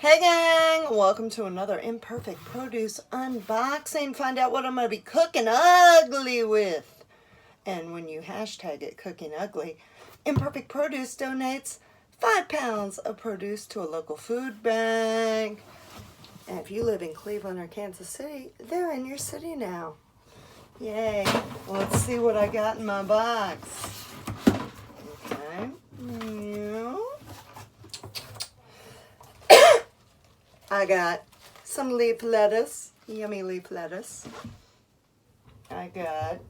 Hey gang, welcome to another Imperfect Produce unboxing. Find out what I'm going to be cooking ugly with. And when you hashtag it cooking ugly, Imperfect Produce donates 5 pounds of produce to a local food bank. And if you live in Cleveland or Kansas City, they're in your city now. Yay. Let's see what I got in my box. Okay. I got some leaf lettuce, yummy leaf lettuce. I got,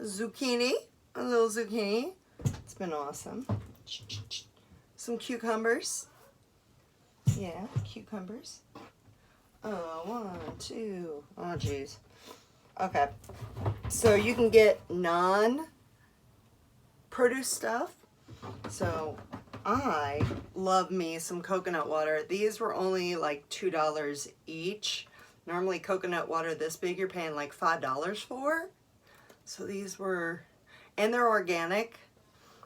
zucchini, a little zucchini. It's been awesome. Some cucumbers. Yeah, cucumbers. One, two, oh geez. Okay, so you can get non-produce stuff. So I love me some coconut water. These were only like $2 each. Normally coconut water this big you're paying like $5 for. So these were, and they're organic.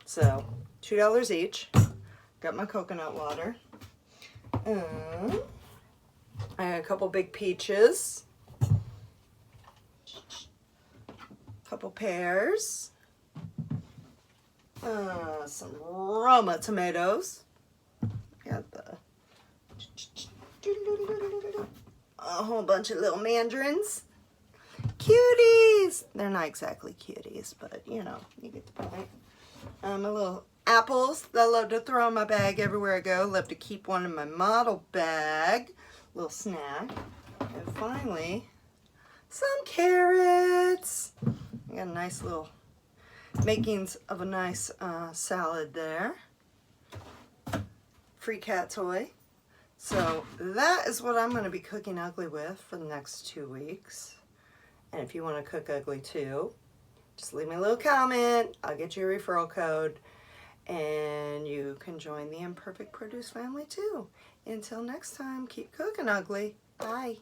So $2 each. Got my coconut water. I got a couple big peaches. Couple pears. Some Roma tomatoes. Got a whole bunch of little mandarins. Cuties! They're not exactly cuties, but you know, you get the point. My little apples that I love to throw in my bag everywhere I go. Love to keep one in my model bag. Little snack. And finally, some carrots. I got a nice little makings of a nice salad there. Free cat toy. So that is what I'm going to be cooking ugly with for the next 2 weeks. And if you want to cook ugly too, just leave me a little comment. I'll get you a referral code. And you can join the Imperfect Produce family too. Until next time, keep cooking ugly. Bye.